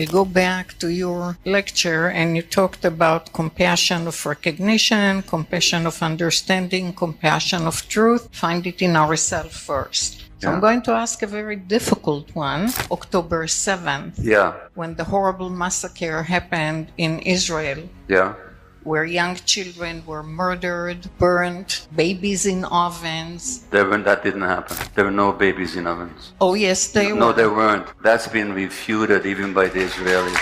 I go back to your lecture, and you talked about compassion of recognition, compassion of understanding, compassion of truth. Find it in ourselves first. So I'm going to ask a very difficult one. October 7th, when the horrible massacre happened in Israel, where young children were murdered, burned, babies in ovens. That didn't happen. There were no babies in ovens. Oh, yes, they were. No, there weren't. That's been refuted even by the Israelis.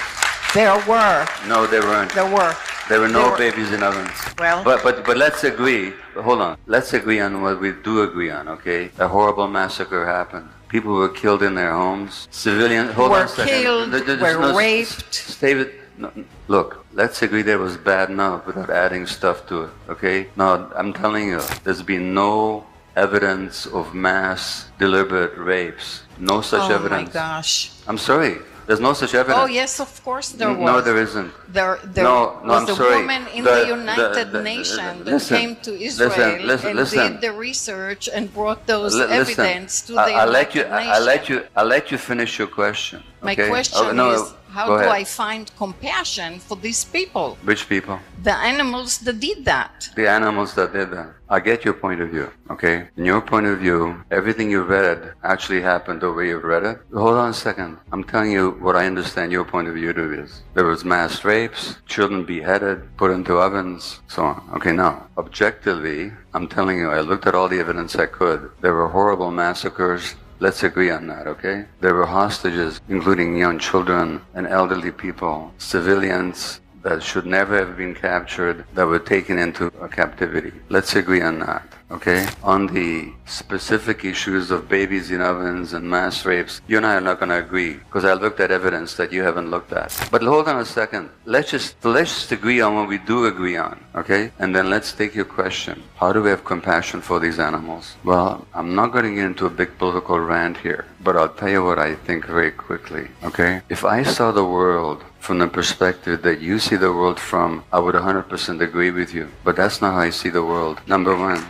There were. No, there weren't. There were. There were no babies in ovens. Well, but let's agree. Hold on. Let's agree on what we do agree on, okay? A horrible massacre happened. People were killed in their homes. Civilians were killed, were raped. Stay with. No, look, let's agree that was bad enough without adding stuff to it, okay? Now, I'm telling you, there's been no evidence of mass deliberate rapes. No such evidence. Oh my gosh. I'm sorry. There's no such evidence. Oh, yes, of course there was. No, there isn't. There was a woman in the United Nations that came to Israel and did the research and brought those evidence to the United Nations. I'll let you finish your question. My question is, how do I find compassion for these people? Which people? The animals that did that. The animals that did that. I get your point of view, okay? In your point of view, everything you read actually happened the way you've read it. Hold on a second. I'm telling you what I understand your point of view to is. There was mass rapes, children beheaded, put into ovens, so on. Okay, now, objectively, I'm telling you, I looked at all the evidence I could. There were horrible massacres. Let's agree on that, okay? There were hostages, including young children and elderly people, civilians that should never have been captured, that were taken into captivity. Let's agree on that, okay? On the specific issues of babies in ovens and mass rapes, you and I are not going to agree, because I looked at evidence that you haven't looked at. But hold on a second. Let's just agree on what we do agree on, okay? And then let's take your question. How do we have compassion for these animals? Well, I'm not going to get into a big political rant here, but I'll tell you what I think very quickly, okay? If I saw the world from the perspective that you see the world from, I would 100% agree with you. But that's not how I see the world, number one.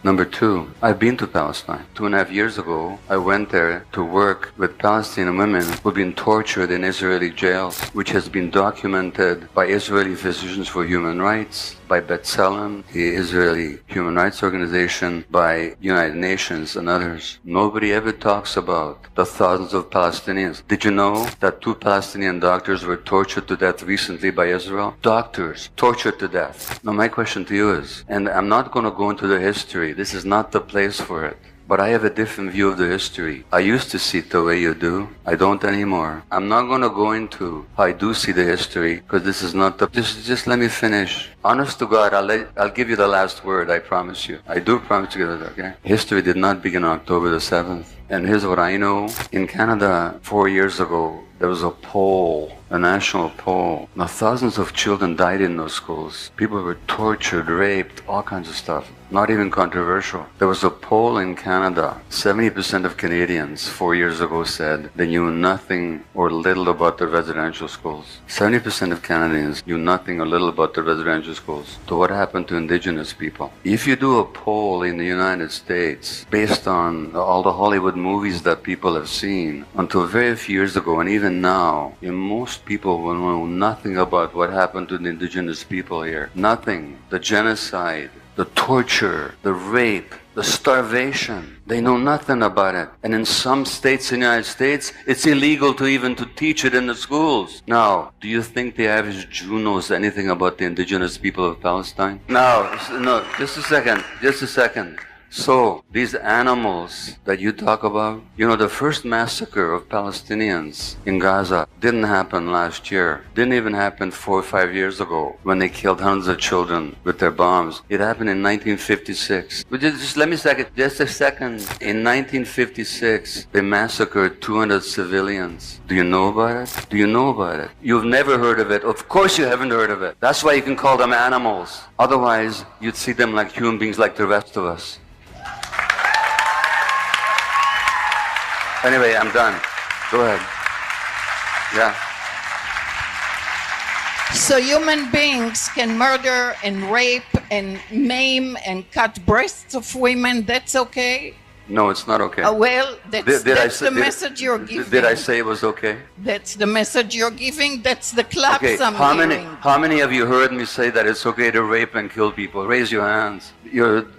Number two, I've been to Palestine. 2.5 years ago, I went there to work with Palestinian women who've been tortured in Israeli jails, which has been documented by Israeli Physicians for Human Rights, by B'Tselem, the Israeli human rights organization, by United Nations and others. Nobody ever talks about the thousands of Palestinians. Did you know that 2 Palestinian doctors were tortured to death recently by Israel? Doctors tortured to death. Now my question to you is, and I'm not going to go into the history, this is not the place for it. But I have a different view of the history. I used to see it the way you do. I don't anymore. I'm not going to go into how I do see the history, because this is not the... Just let me finish. Honest to God, I'll give you the last word, I promise you. I do promise to give it, okay? History did not begin on October the 7th. And here's what I know. In Canada, 4 years ago, there was a poll, a national poll. Now, thousands of children died in those schools. People were tortured, raped, all kinds of stuff. Not even controversial. There was a poll in Canada. 70% of Canadians 4 years ago said they knew nothing or little about the residential schools. 70% of Canadians knew nothing or little about the residential schools. So what happened to Indigenous people? If you do a poll in the United States based on all the Hollywood movies that people have seen, until very few years ago and even now, most people will know nothing about what happened to the Indigenous people here. Nothing. The genocide, the torture, the rape, the starvation. They know nothing about it. And in some states in the United States, it's illegal to even to teach it in the schools. Now, do you think the average Jew knows anything about the indigenous people of Palestine? No, just a second. So, these animals that you talk about, you know, the first massacre of Palestinians in Gaza didn't happen last year. Didn't even happen 4 or 5 years ago when they killed hundreds of children with their bombs. It happened in 1956. But just let me just a second. In 1956, they massacred 200 civilians. Do you know about it? Do you know about it? You've never heard of it. Of course you haven't heard of it. That's why you can call them animals. Otherwise, you'd see them like human beings like the rest of us. Anyway, I'm done. Go ahead. Yeah. So human beings can murder and rape and maim and cut breasts of women, that's okay? No, it's not okay. Well, that's the did- message you're giving. Did I say it was okay? That's the message you're giving. That's the claps Okay, I'm hearing. how many of you heard me say that it's okay to rape and kill people? Raise your hands.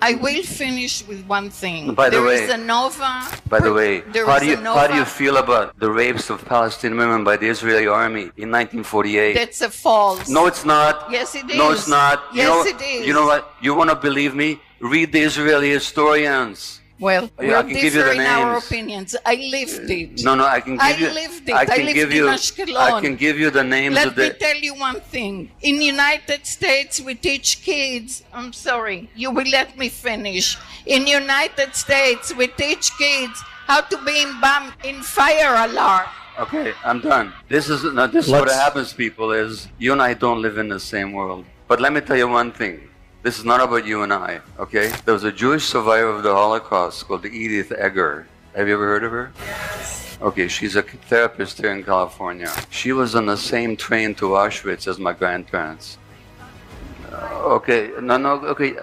I will finish with one thing. By the way- There is a Nova. By the way, there how is do you a Nova- how do you feel about the rapes of Palestinian women by the Israeli army in 1948? That's a false. No, it's not. Yes, it No, is. it's not. Yes, it is. You know what? You want to believe me? Read the Israeli historians. Well, I we're can give you the different in our names. opinions. I lived it. No, I can give you. lived it. I I can lived give in you. Ashkelon. I can give you the names Let of me the. tell you one thing. In the United States, we teach kids. I'm sorry. You will let me finish. In the United States, we teach kids how to be in fire alarm. Okay, I'm done. This is what Let's- happens, people. Is you and I don't live in the same world. But let me tell you one thing. This is not about you and I. Okay? There was a Jewish survivor of the Holocaust called Edith Eger. Have you ever heard of her? Yes. Okay, she's a therapist here in California. She was on the same train to Auschwitz as my grandparents. Okay, okay,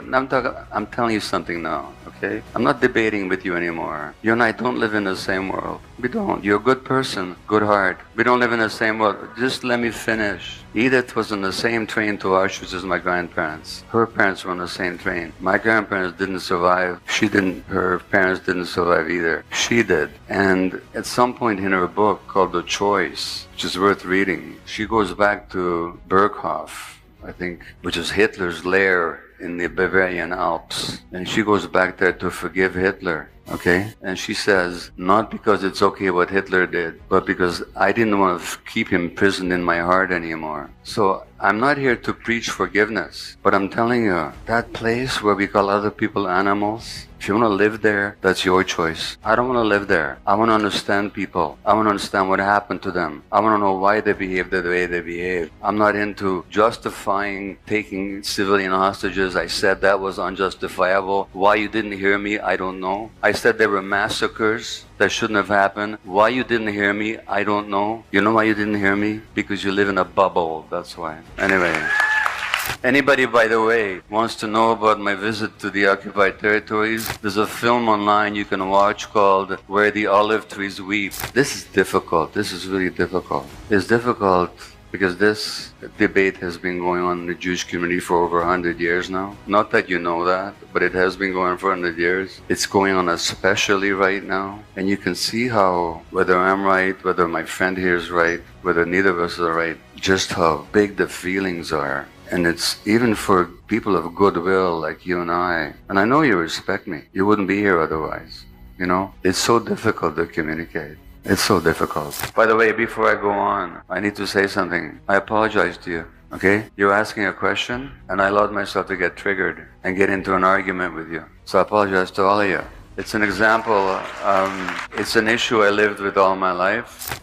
I'm telling you something now, okay? I'm not debating with you anymore. You and I don't live in the same world. We don't. You're a good person, good heart. We don't live in the same world. Just let me finish. Edith was on the same train to Auschwitz as my grandparents. Her parents were on the same train. My grandparents didn't survive. Her parents didn't survive either. She did. And at some point in her book called The Choice, which is worth reading, she goes back to Berghof, I think, which is Hitler's lair in the Bavarian Alps. And she goes back there to forgive Hitler, okay? And she says, not because it's okay what Hitler did, but because I didn't want to keep him imprisoned in my heart anymore. So I'm not here to preach forgiveness, but I'm telling you, that place where we call other people animals, if you want to live there, that's your choice. I don't want to live there. I want to understand people. I want to understand what happened to them. I want to know why they behave the way they behave. I'm not into justifying taking civilian hostages. I said that was unjustifiable. Why you didn't hear me, I don't know. I said there were massacres that shouldn't have happened. Why you didn't hear me, I don't know. You know why you didn't hear me? Because you live in a bubble, that's why. Anyway. Anybody, by the way, wants to know about my visit to the occupied territories, there's a film online you can watch called Where the Olive Trees Weep. This is difficult. This is really difficult. It's difficult because this debate has been going on in the Jewish community for over 100 years now. Not that you know that, but it has been going on for 100 years. It's going on especially right now. And you can see how, whether I'm right, whether my friend here is right, whether neither of us are right, just how big the feelings are. And it's even for people of goodwill like you and I. And I know you respect me. You wouldn't be here otherwise. You know, it's so difficult to communicate. It's so difficult. By the way, before I go on, I need to say something. I apologize to you. Okay? You're asking a question, and I allowed myself to get triggered and get into an argument with you. So I apologize to all of you. It's an example, it's an issue I lived with all my life.